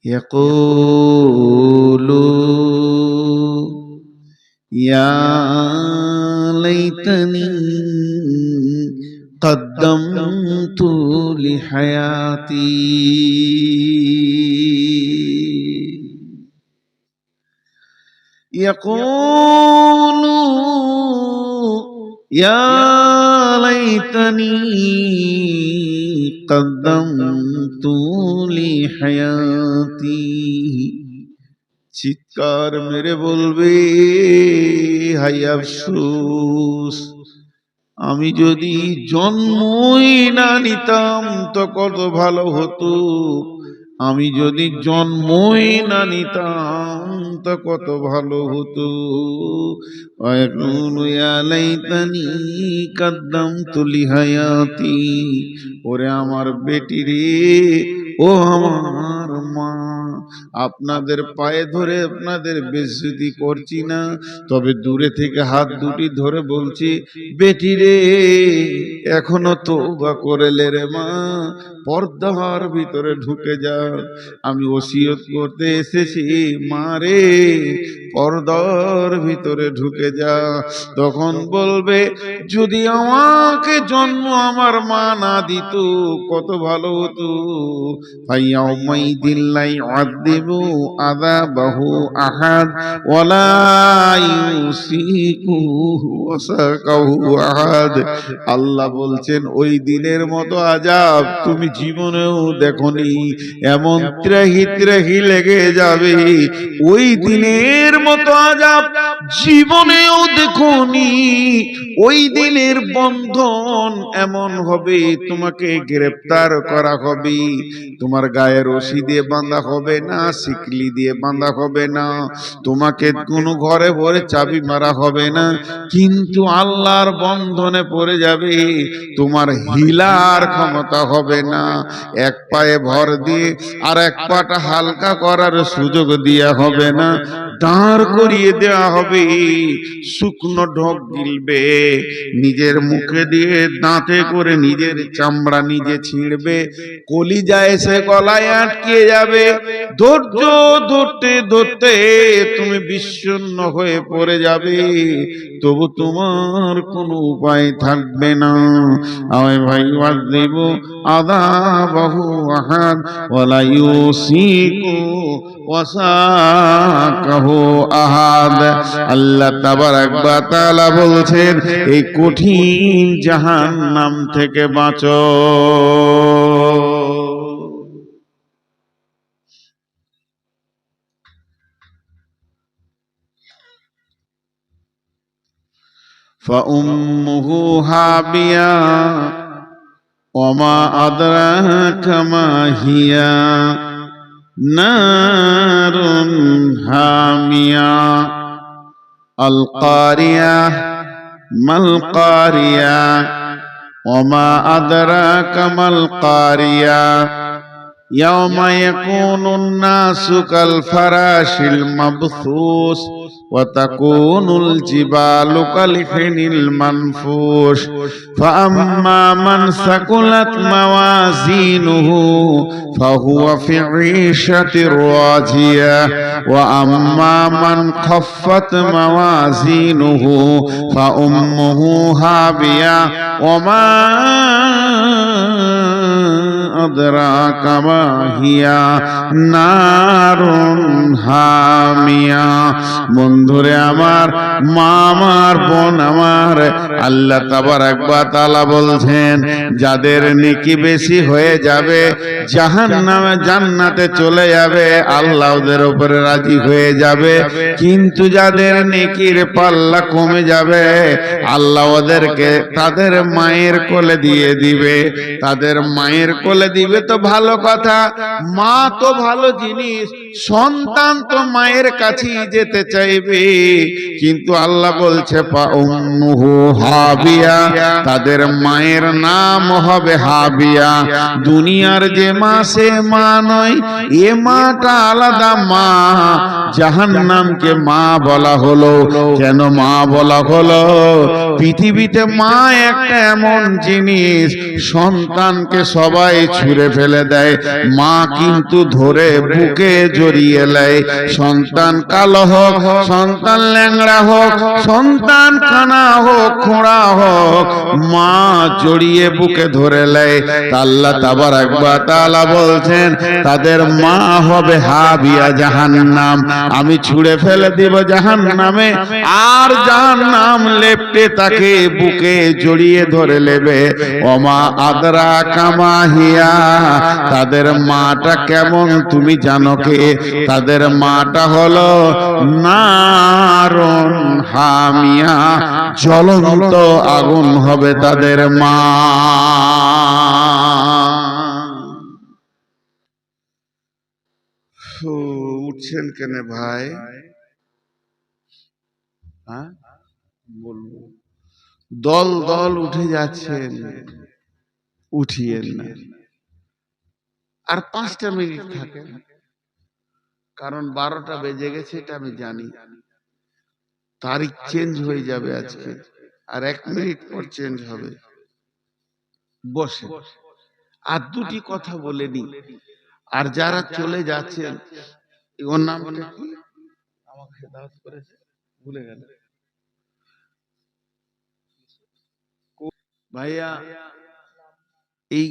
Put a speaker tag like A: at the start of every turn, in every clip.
A: ইয়াকুলু ইয়া লাইতানি কদ্দামতু লিহায়াতি। ইয়াকুলু ইয়া লাইতানি কদ্দামতু লিহায়াতি। চিৎকার মেরে বলবে, হায় আফসোস, আমি যদি জন্মই না নিতাম তো কত ভালো হতো। আমি যদি জন্মই না নিতাম তো কত ভালো হতো। ইয়া লাইতানি কদ্দামতু লিহায়াতি। ওরে আমার বেটি রে, ও আমার মা, আপনাদের পায়ে ধরে আপনাদের বেইজ্জতি করছি না, তবে দূরে থেকে হাত দুটি ধরে বলছি, বেটি রে এখনো তওবা করেলে রে মা, পর্দার ভিতরে ঢুকে যা। আমি ওসিয়ত করতে এসেছি, মা রে পর্দার ভিতরে ঢুকে যা। তখন বলবে, যদি আমাকে জন্ম আমার মা না দিত কত ভালো হতো। ফায়াউমাইদিন লা ইউআযিবু আযাবাহু আহাদ ওয়ালা ইউসিকু ওয়াসাকাহু আহাদ। আল্লাহ বলছেন, ওই দিনের মতো আযাব তুমি জীবনেও দেখোনি। এমন ত্রাহি ত্রাহি লেগে যাবে, ওই দিনের মতো আযাব জীবনেও দেখোনি। ওই দিনের বন্ধন এমন হবে, তোমাকে গ্রেফতার করা হবে। তোমার গায়ে রশি দিয়ে বাঁধা হবে না, শিকলি দিয়ে বাঁধা হবে না, তোমাকে কোনো ঘরে ভরে চাবি মারা হবে না, কিন্তু আল্লাহর বন্ধনে পড়ে যাবে। তোমার হিলার ক্ষমতা হবে না। এক পায়ে ভর দিয়ে আর এক পাটা হালকা করার সুযোগ দেয়া হবে না, দাঁড় করিয়ে দেওয়া হবে। শুকনো ঢোক গিলবে, নিজের মুখে দিয়ে দাঁতে করে নিজের চামড়া নিজে ছিঁড়বে, কলিজা এসে গলায় আটকে যাবে। ধৈর্য ধরতে ধরতে তুমি বিষণ্ণ হয়ে পড়ে যাবে, তবু তোমার কোনো উপায় থাকবে না। আমি ভাই ওয়াজিব আযাবাহু আহাদ ওয়ালা ইউসিকু ওয়াসাকাহু আহাদ। আল্লাহ তাবারাক ওয়া তাআলা বলছেন, এই কঠিন জাহান্নাম থেকে বাঁচো। ফাউম্মুহু হাবিয়া ওমা আদরাকা মা হিয়া নারুন হামিয়া। আল কারিয়া মাল কারিয়া ওমা আদরাকা মাল কারিয়া। ইয়াওমা ইয়াকুনুন নাসু কাল ফারাশিল মাবথুস ওয়া তাকুনুল জিবালু কাল হিনিল মানফুশ। ফাআম্মা মান সাকুলাত মাওয়াজিনুহু ফাহুয়া ফি ঈশাতির রাজিয়া ওয়া আম্মা মান খাফফাত মাওয়াজিনুহু ফাউম্মুহু হাবিয়া ওয়া মা আদরাকা মা হিয়া নারুন হামিয়া। বন্ধুরে আমার, মা আমার, বোন আমার, আল্লাহ তাবারাক ওয়া তাআলা বলছেন, যাদের নেকি বেশি হয়ে যাবে জাহান্নামে জান্নাতে চলে যাবে, আল্লাহ ওদের উপরে রাজি হয়ে যাবে। কিন্তু যাদের নেকির পাল্লা কমে যাবে, আল্লাহ ওদেরকে তাদের মায়ের কোলে দিয়ে দিবে। তাদের মায়ের কোলে দিবে তো ভালো কথা, মা তো ভালো জিনিস, সন্তান তো মায়ের কাছেই যেতে চাইবে। কিন্তু আল্লাহ বলছে ফাউম্মুহু হাবিয়া, তাদের মায়ের নাম হবে হাবিয়া। দুনিয়ার যে মা সে মা নয়, এ মাটা আলাদা মা। জাহান্নামকে মা বলা হলো কেন? মা বলা হলো, পৃথিবীতে মা একটা এমন জিনিস, সন্তানকে সবাই ছুঁড়ে ফেলে দেয়, মা কিন্তু ধরে বুকে জড়িয়ে নেয়। সন্তান কালো হোক, সন্তান ল্যাংড়া হোক, সন্তান কানা হোক, খোঁড়া হোক, মা জড়িয়ে বুকে ধরে নেয়। আল্লাহ তাবারাক ওয়া তাআলা বলছেন তাদের মা হবে হাবিয়া জাহান্নাম। আমি ছুঁড়ে ফেলে দিব জাহান্নামে, আর জাহান্নাম লেপ্টে তাকে বুকে জড়িয়ে ধরে নেবে। ওমা আদরা কামা হিয়া, তাদের মাটা কেমন তুমি জানো কে? তাদের মাটা হলো নারুন হামিয়া, জ্বলন্ত আগুন হবে তাদের মা। উঠছেন কেন ভাই? হ্যাঁ বলবো, দল দল উঠে যাচ্ছেন, উঠিয়েন না। আর 5টা মিনিট থাকেন, কারণ 12টা বেজে গেছে, এটা আমি জানি। তারিখ চেঞ্জ হয়ে যাবে আজকে, আর 1 মিনিট পর চেঞ্জ হবে। বসে আর 2টি কথা বলে নি। আর যারা চলে যাচ্ছেন, ওর নামটা কি? আমাকে দাওয়াত করেছে, ভুলে গেল ভাইয়া। এই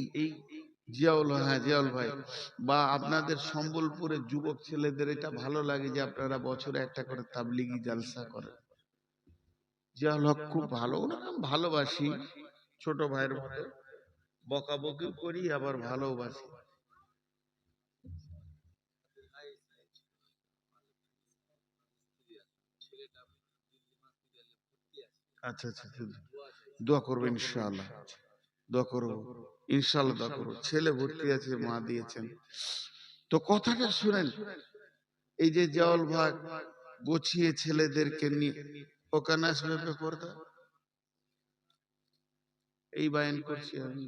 A: জিয়াউল, হ্যাঁ জিয়াউল ভাই, বা আপনাদের সম্বলপুরের যুবক ছেলেদের এটা ভালো লাগে যে আপনারা বছরে একটা করে তাবলিগি জালসা করেন। জিয়াউল হক খুব ভালো, ওনাকে আমি ভালোবাসি, ছোট ভাইয়ের মতো বকাবকি করি, আবার ভালোবাসি। আচ্ছা আচ্ছা, দোয়া করবো ইনশাআল্লাহ, দোয়া করবো ইনশাআল্লাহ, দোয়া করবো। ছেলে ভর্তি আছে, মা দিয়েছেন। তো কথাটা শুনেন, এই যে জিয়াউল ভাগ গুছিয়ে ছেলেদেরকে নিয়ে ওখানে আসবে পর্দা, এই বায়ান করছি আমি।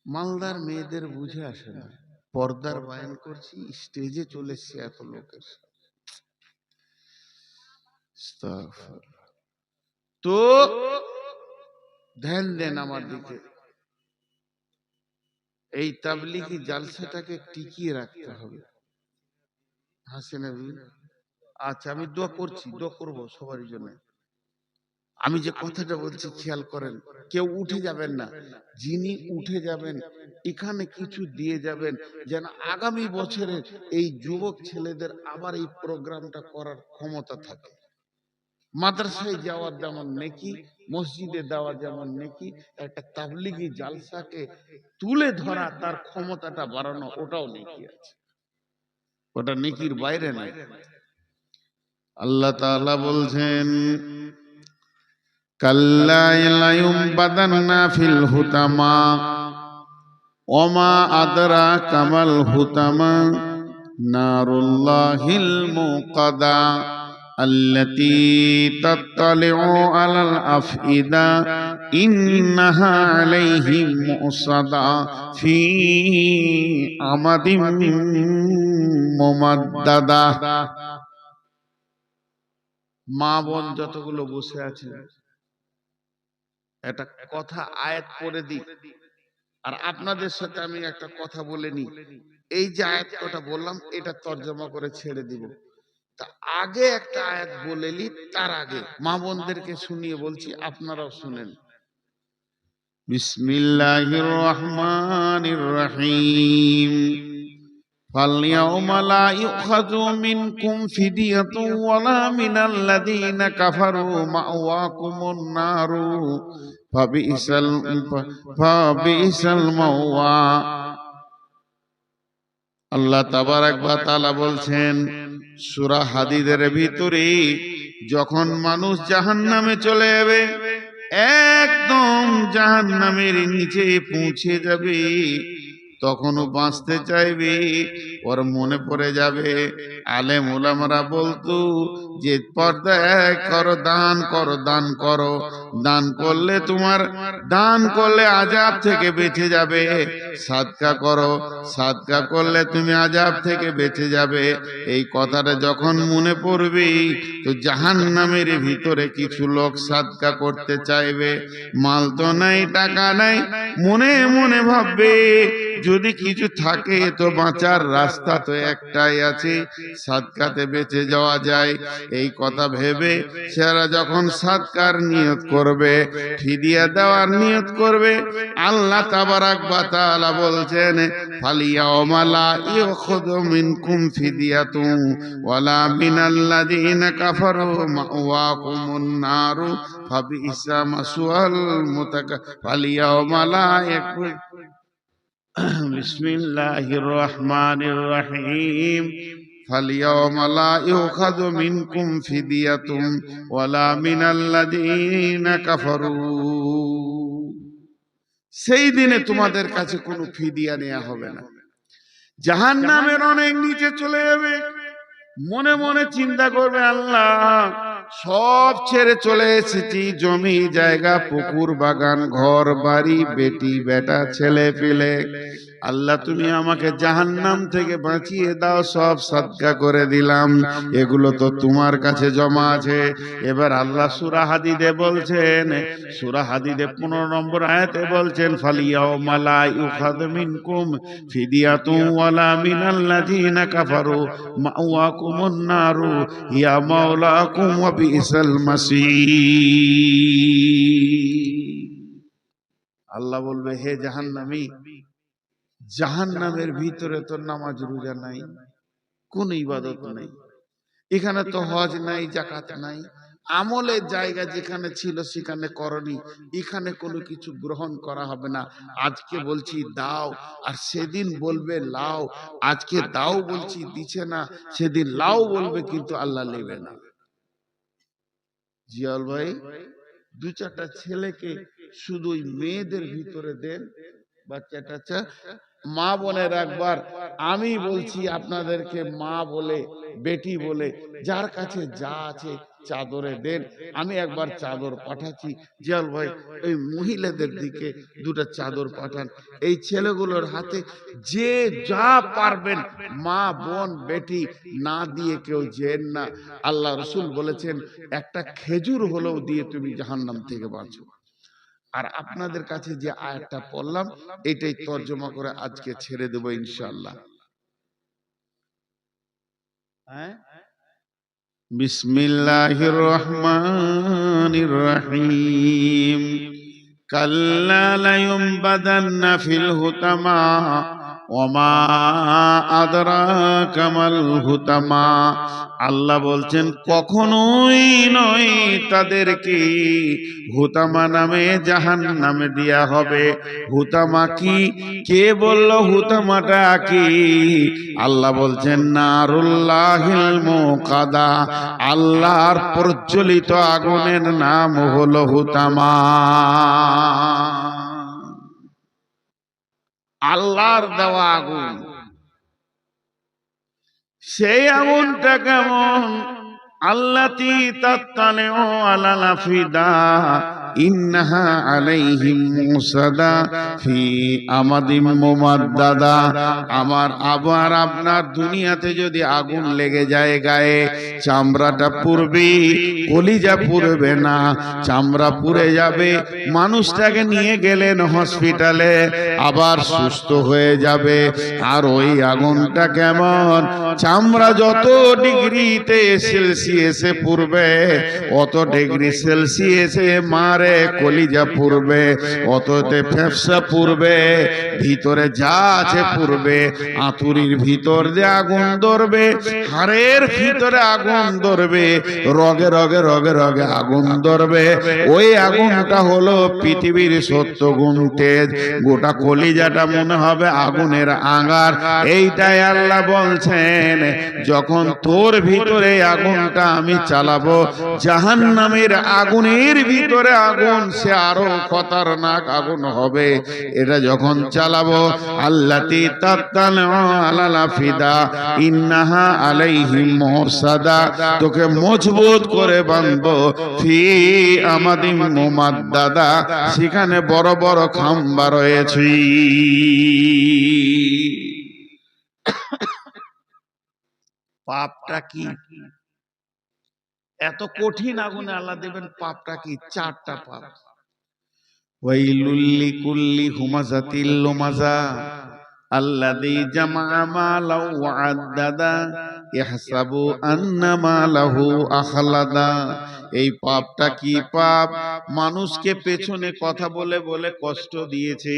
A: মালদার মেয়েদের বুঝে আসে না, পর্দার বায়ান করছি, স্টেজে চলে এসছে এত লোকের। তো ধ্যান দেন আমার দিকে, এই তাবলিগি জালসাটাকে টিকিয়ে রাখতে হবে। হাসেন, আচ্ছা আমি দোয়া করছি, দোয়া করবো সবার জন্য। আমি যে কথাটা বলছি খেয়াল করেন, কেউ উঠে যাবেন না। যিনি উঠে যাবেন এখানে কিছু দিয়ে যাবেন, যেন আগামী বছরে এই যুবক ছেলেদের আবার এই প্রোগ্রামটা করার ক্ষমতা থাকে। মাদ্রাসায় যাওয়ার যেমন নেকি, মসজিদে দেওয়া যেমন নেকি, একটা তাবলিগি জালসাকে তুলে ধরা, তার ক্ষমতাটা বাড়ানো, ওটাও নেকি আছে, ওটা নেকির বাইরে নাই। আল্লাহ তাআলা বলছেন কাল্লা লায়ুমবাদান্না ফিল হুতামা ওমা আদরা কামাল হুতামা নারুল্লাহিল মুকাদা আল্লাতী তাত্তালিউ আলাল আফইদা ইন্নাহা আলাইহিম মুসাদা ফি আমাদিম মুমাদ্দাদা। মা বোন যতগুলো বসে আছে, একটা কথা আয়াত পড়ে দিই, আর আপনাদের সাথে আমি একটা কথা বলে নি। এই যে আয়াত কটা বললাম, এটা তর্জমা করে ছেড়ে দিব। তা আগে একটা আয়াত বলে নি, তার আগে মা বোনদেরকে শুনিয়ে বলছি, আপনারাও শুনেন। বিসমিল্লাহির রহমানির রহিম। فَالْيَوْمَ لَا يُؤْخَذُ مِنْكُمْ فِدْيَةٌ وَلَا مِنَ الَّذِينَ كَفَرُوا مَأْوَاكُمُ النَّارُ فَبِئْسَ الْمَوْوَى। আল্লাহ তাবারাক ওয়া তাআলা বলছেন সূরা হাদীদের ভিতরে, যখন মানুষ জাহান্নামে চলে যাবে, একদম জাহান্নামের নিচে পৌঁছে যাবে, তখনও বাঁচতে চাইবি, ওর মনে পড়ে যাবে আলেম ওলামারা বলতো যে পর্দা করো, দান করো, দান করো, দান করলে তোমার দান করলে আযাব থেকে বেঁচে যাবে, সাদকা করো, সাদকা করলে তুমি আযাব থেকে বেঁচে যাবে। এই কথাটা যখন মনে পড়বে তো জাহান্নামের ভিতরে কিছু লোক সাদকা করতে চাইবে, মাল তো নাই, টাকা নাই, মনে মনে ভাববে যদি কিছু থাকে তো বাঁচার রাস্তা তো একটাই আছে, সাদকাতে বেঁচে যাওয়া যায়। এই কথা ভেবে সেরা যখন সাদকার নিয়ত করবে, ফিদিয়া দেওয়ার নিয়ত করবে, আল্লাহ তাবারাক ওয়া তাআলা বলছেন ফালিয়াউমা লা ইউখাযু মিনকুম ফিদিয়াতুন ওয়ালা মিনাল্লাযীনা কাফারু মাওয়াকুমুন নারু ফাবিইসা মাসওয়াল ফালিয়াউমা লা বিসমিল্লাহির রহমানির রহিম ফালিয়াউমা লা ইউখাযু মিনকুম ফিদিয়াতুন ওয়ালা মিনাল্লাযীনা কাফারু। সেই দিনে তোমাদের কাছে কোনো ফিদিয়া নেওয়া হবে না। জাহান্নামের অনেক নিচে চলে যাবে, মনে মনে চিন্তা করবে আল্লাহ সব ছেড়ে চলে এসেছি, জমি জায়গা, পুকুর বাগান, ঘর বাড়ি, বেটি বেটা, ছেলে পেলে, আল্লাহ তুমি আমাকে জাহান্নাম থেকে বাঁচিয়ে দাও, সব সাদকা করে দিলাম, এগুলো তো তোমার কাছে জমা আছে। এবার আল্লাহ সূরা হাদিদে বলছেন, সূরা হাদিদে 15 নম্বর আয়াতে বলছেন ফালিয়াউমা লা ইউখাযু মিনকুম ফিদিয়াতুন ওয়ালা মিনাল্লাযীনা কাফারু মাওয়াকুমুন নারু ইয়া মাওলাকুম ওয়া বিইসাল মাসীর। আল্লাহ বলবে হে জাহান্নামী, জাহান্নামের ভিতরে তো নামাজ রোজা নাই, কোন ইবাদত নাই, এখানে তো হজ নাই, যাকাত নাই, আমলের জায়গা যেখানে ছিল সেখানে করনি, এখানে কোনো কিছু গ্রহণ করা হবে না। আজকে বলছি দাও, আর সেদিন বলবে লাও, আজকে দাও বলছি দিছে না, সেদিন লাও বলবে কিন্তু আল্লাহ নেবে না। জিয়াউল ভাই, 2-4টা ছেলেকে শুধু ওই মেয়েদের ভিতরে দেন, বাচ্চা টাচ্চা, মা বোনের একবার, আমি বলছি আপনাদেরকে, মা বলে বেটি বলে যার কাছে যা আছে চাদরে দেন। আমি একবার চাদর পাঠাচ্ছি, জিয়াল ভাই ওই মহিলাদের দিকে 2টা চাদর পাঠান, এই ছেলেগুলোর হাতে যে যা পারবেন, মা বোন বেটি না দিয়ে কেউ যেন না। আল্লাহ রসুল বলেছেন একটা খেজুর হলেও দিয়ে তুমি জাহান্নাম থেকে বাঁচো। আর আপনাদের কাছে যে আয়াতটা পড়লাম এটাই তর্জমা করে আজকে ছেড়ে দেব ইনশাআল্লাহ। বিসমিল্লাহির রহমানির রহিম কাল্লা লা ইউমবাদান্না ফিল হুতামা ওমা আদরাকা মাল হুতামা। আল্লাহ বলছেন কখনোই নয় তাদেরকে হুতামা নামে জাহান্নামে দেয়া হবে। হুতামা কি? কে বলল হুতামাটা কি? আল্লাহ বলছেন নারুল্লাহিল মুকাদা, আল্লাহর প্রজ্বলিত আগুনের নাম হলো হুতামা। আল্লাহর দেওয়া আগুন, সেই আগুনটা কেমন? আল্লাতী তাত্তালিউ আলাল আফিদা ইন্নাহা আলাইহিম মুসাদা ফি আমাদিম মুমাদ্দাদা। আবার আপনার দুনিয়াতে যদি আগুন লেগে যায় গায়ে, চামড়াটা পুড়বে, কলিজা পুড়বে না, চামড়া পুড়ে যাবে। মানুষটাকে নিয়ে গেলেন হসপিটালে, আবার সুস্থ হয়ে যাবে। আর ওই আগুনটা কেমন? চামড়া যত ডিগ্রিতে সেলসিয়াসে পুড়বে, অত ডিগ্রি সেলসিয়াসে মারে কলিজা পুড়বে, অততে ফেফসা পুড়বে, ভিতরে যা আছে পুড়বে। আঁতুরির ভিতর দিয়ে আগুন ধরবে, হাড়ের ভিতরে আগুন ধরবে, রগে রগে রগে রগে আগুন ধরবে। ওই আগুনটা হলো পৃথিবীর 70 গুণ তেজ। গোটা কলিজাটা মনে হবে আগুনের আঙ্গার। এইটাই আল্লাহ বলছেন যখন তোর ভিতরে আগুনটা আমি চালাবো, জাহান্নামের আগুনের ভিতরে আগুন সে আরো খতরনাক আগুন হবে। এটা যখন চালাবো, আল্লাতি তাতালু আলাল আফিদা ইন্নাহা আলাইহিম মুসাদা, তোকে মজবুত করে বাঁধবো, ফি আমাদিম মুমাদ্দাদা, সেখানে বড় বড় খাম্বা রয়েছে। পাপটা কি এত কঠিন আগুনে আল্লাহ দেবেন? পাপটা কি? চারটা পাপ। ওয়াইলুল লিকুল্লি হুমাযাতিল লুমাযা আল্লাযী জামআ মালাও ওয়া আদ্দাদা ইয়াহসাবু আন্না মালাহু আখলাদা। এই পাপটা কি পাপ? মানুষকে পেছনে কথা বলে বলে কষ্ট দিয়েছে,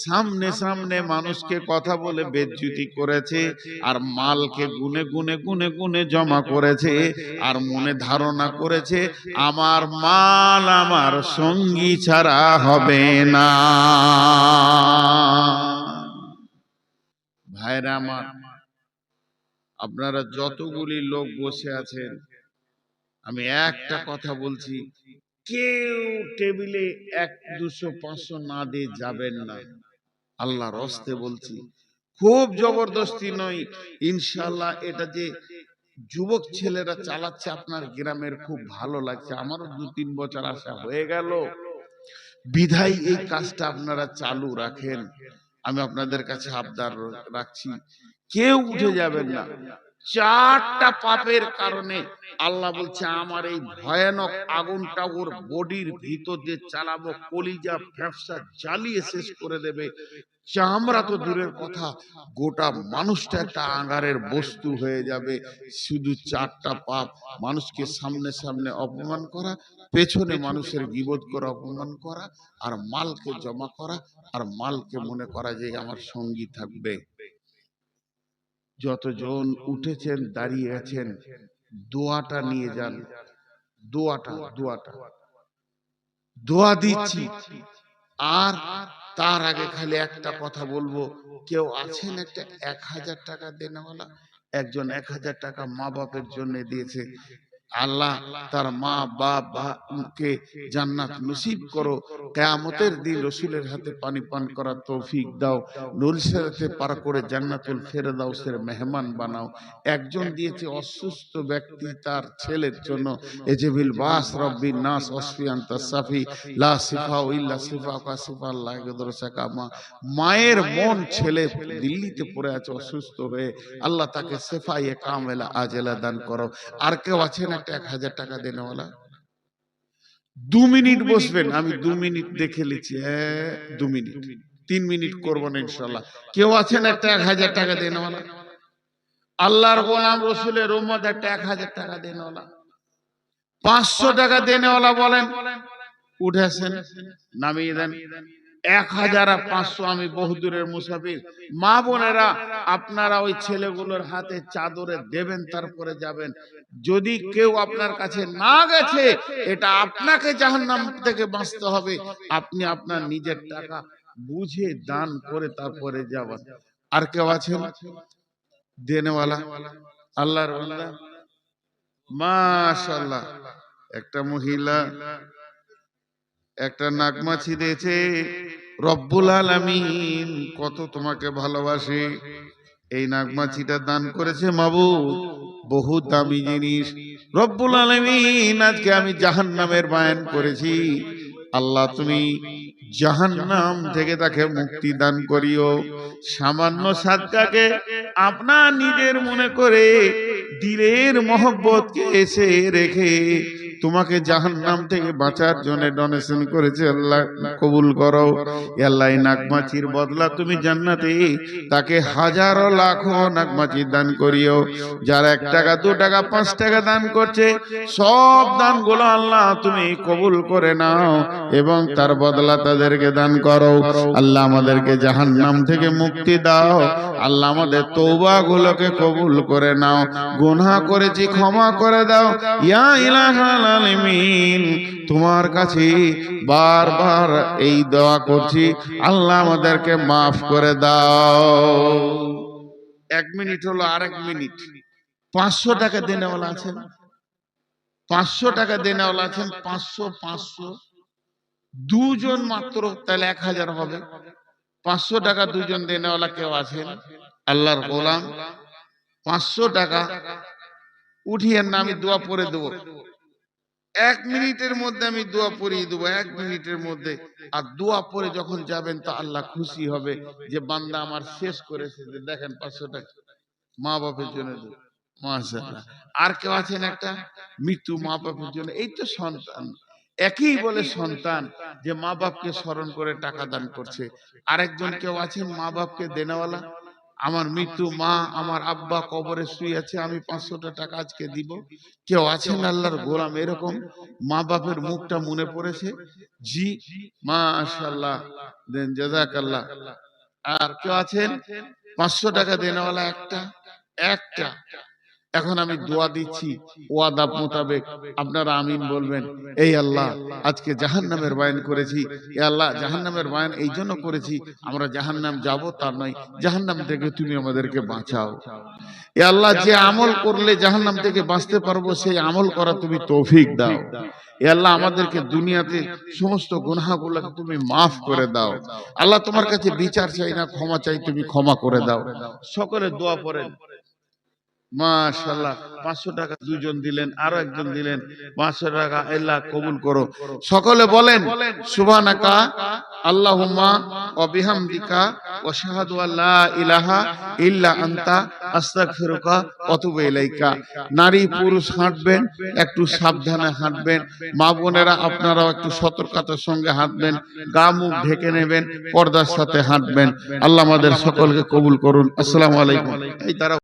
A: সামনে সামনে মানুষকে কথা বলে বেজ্জতি করেছে, আর মালকে গুনে গুনে গুনে গুনে জমা করেছে, আর মনে ধারণা করেছে আমার মাল আমার সঙ্গী ছাড়া হবে না। ভাইরা আমার, আপনারা যতগুলি লোক বসে আছেন, আমি একটা কথা বলছি, কেউ টেবিলে 100, 200, 500 না দিয়ে যাবেন না। আল্লাহর হস্তে বলছি, খুব জবরদস্তি নয়। ইনশাআল্লাহ এটা যে যুবক ছেলেরা চালাচ্ছে আপনার গ্রামের, খুব ভালো লাগছে। আমারও 2-3 বছর আসা হয়ে গেল, বিধায় এই কাজটা আপনারা চালু রাখেন। আমি আপনাদের কাছে আবদার রাখছি, কেউ উঠে যাবেন না। চারটা পাপের কারণে আল্লাহ বলছে আমার এই ভয়ানক আগুনটা ওর বডির ভিতর দিয়ে চালাবো, কলিজা ফ্যাপসা জ্বালিয়ে শেষ করে দেবে। চামড়া তো দূরের কথা, গোটা মানুষটা একটা আঙ্গারের বস্তু হয়ে যাবে। শুধু চারটা পাপ: মানুষকে সামনে সামনে অপমান করা, পেছনে মানুষের গীবত করা, অপমান করা, আর মালকে জমা করা, আর মালকে মনে করা যে আমার সঙ্গী থাকবে। যতজন উঠেছেন দাঁড়িয়ে আছেন, দোয়াটা নিয়ে যান। দোয়াটা দোয়া দিচ্ছি। আর তার আগে খালি একটা কথা বলবো, কেউ আছেন একটা 1000 টাকা দেনেওয়ালা? একজন 1000 টাকা মা বাপের জন্য দিয়েছে। আল্লাহ তার মা বাপকে জান্নাত নসিব করো, কিয়ামতের দিন রসুলের হাতে পানি পান করার তৌফিক দাও, নূরসাতে পার করে জান্নাতুল ফেরদাউসের মেহমান বানাও। একজন দিয়েছে অসুস্থ ব্যক্তি তার ছেলের জন্য, এজিবিল বাস রব্বিন নাস ওয়াসফি আনতা সাফি লা শিফা ইল্লা শিফাকা শিফাল্লাহ ইয়াদরুসাকা। মায়ের মন ছেলে দিল্লিতে পড়ে আছে অসুস্থ হয়ে, আল্লাহ তাকে শিফায়ে কামেলা আজেলা দান করো। আর কেউ আছেন একটা 1000 টাকা দেনেওয়ালা? 2 মিনিট বসবেন, আমি 2 মিনিট দেখে লিখছি। 2 মিনিট, 3 মিনিট করব না ইনশাআল্লাহ। কেউ আছেন একটা 1000 টাকা দেনেওয়ালা? আল্লাহর গোলাম রসুলের উম্মত একটা 1000 টাকা দেনেওয়ালা? 500 টাকা দেনেওয়ালা বলেন? উঠেছেন, নামিয়ে দেন। 1000 আর 500 আমি বহুদূরের মুসাফির। মা বোনেরা, আপনারা ওই ছেলেগুলোর হাতে চাদরে দেবেন, তারপরে যাবেন। যদি কেউ আপনার কাছে না গেছে, এটা আপনাকে জাহান্নাম থেকে বাঁচতে হবে। আপনি আপনার নিজের টাকা বুঝে দান করে তারপরে যাবেন। আর কেউ আছেন দেনেওয়ালা? আল্লাহর বান্দা, মাশাআল্লাহ, একটা মহিলা একটা নাগমাছি দিয়েছে। রব্বুল আলামিন কত তোমাকে ভালোবাসে। এই নাগমাছিটা দান করেছে মাবুদ, বহু দামি জিনিস। রব্বুল আলামিন, আজকে আমি জাহান্নামের বায়ান করেছি। আল্লাহ তুমি জাহান্নাম থেকে তাকে মুক্তি দান করিও। সামান্য সাদকাকে আপনার নিজের মনে করে দিলের মহব্বতকে এসে রেখে তোমাকে জাহান্নাম থেকে বাঁচার জন্য ডোনেশন করেছে। আল্লাহ কবুল করো। আল্লাহ নাগমাছির বদলা তুমি জান্নাতে তাকে হাজারো লাখো নাগমাছি দান করিও। যারা 1 টাকা 2 টাকা 5 টাকা দান করছে, সব দানগুলো আল্লাহ তুমি কবুল করে নাও এবং তার বদলা তাদেরকে দান করো। আল্লাহ আমাদেরকে জাহান্নাম থেকে মুক্তি দাও। আল্লাহ আমাদের তওবা গুলোকে কবুল করে নাও। গুনাহ করেছি ক্ষমা করে দাও। ইয়া ইলাহাল আলামিন, তোমার কাছে বারবার এই দোয়া করছি, আল্লাহ আমাদেরকে মাফ করে দাও। 1 মিনিট হলো, আরেক মিনিট। 500 টাকা দেনেওয়ালা আছেন? 500 টাকা দেনেওয়ালা আছেন? 500 দুজন মাত্র, তাহলে 1000 হবে। 500 টাকা দুজন দেনেওয়ালা কেউ আছেন? আল্লাহর গোলাম 500 টাকা উঠিয়ে না, আমি দোয়া পড়ে দেবো। 1 মিনিটের মধ্যে আমি দোয়া পড়িয়ে দেবো, 1 মিনিটের মধ্যে। আর দোয়া পড়ে যখন যাবেন তো আল্লাহ খুশি হবে যে বান্দা আমার শেষ করেছে। যে দেখেন 500 টাকা মা বাপের জন্য দেবো। মাশাআল্লাহ। আর কেউ আছেন একটা মৃত্যু মা বাপের জন্য? এই তো সন্তান, একই বলে সন্তান, যে মা বাপকে স্মরণ করে টাকা দান করছে। আরেকজন কেউ আছেন মা বাপকে দেনেওয়ালা? আমার মৃত্যু মা, আমার আব্বা কবরে শুয়ে আছে, আমি 500 টাকা আজকে দিব। কেউ আছেন আল্লাহর গোলাম এরকম? মা বাপের মুখটা মনে পড়েছে? জি, মাশাআল্লাহ, দেন জাযাকাল্লাহ। আর কেউ আছেন 500 টাকা দেনেওয়ালা? একটা একটা। এখন আমি দোয়া দিচ্ছি ওয়াদা মোতাবেক, আপনারা আমিন বলবেন। এই আল্লাহ, আজকে জাহান্নামের বয়ান করেছি। এ আল্লাহ, জাহান্নামের বয়ান এই জন্য করেছি আমরা জাহান্নাম যাব তার নয়, জাহান্নাম থেকে তুমি আমাদেরকে বাঁচাও। এ আল্লাহ, যে আমল করলে জাহান্নাম থেকে বাঁচতে পারবো সেই আমল করা তুমি তৌফিক দাও। এ আল্লাহ, আমাদেরকে দুনিয়াতে সমস্ত গুনাহগুলোকে তুমি মাফ করে দাও। আল্লাহ, তোমার কাছে বিচার চাই না, ক্ষমা চাই, তুমি ক্ষমা করে দাও। সকলে দোয়া পড়েন। মাশাআল্লাহ, 500 টাকা দুজন দিলেন, আরো একজন দিলেন 500 টাকা। আল্লাহ কবুল করো। সকলে বলেন সুবহানাকা আল্লাহুম্মা ওয়া বিহামদিকা ওয়া আশহাদু আল্লা ইলাহা ইল্লা আনতা আস্তাগফিরুকা ওয়া আতুবু ইলাইকা। নারী পুরুষ হাঁটবেন, একটু সাবধানে হাঁটবেন। মা বোনেরা আপনারাও একটু সতর্কতার সঙ্গে হাঁটবেন, গা মুখ ঢেকে নেবেন, পর্দার সাথে হাঁটবেন। আল্লাহ আমাদের সকলকে কবুল করুন। আসসালামু আলাইকুম। এই তারা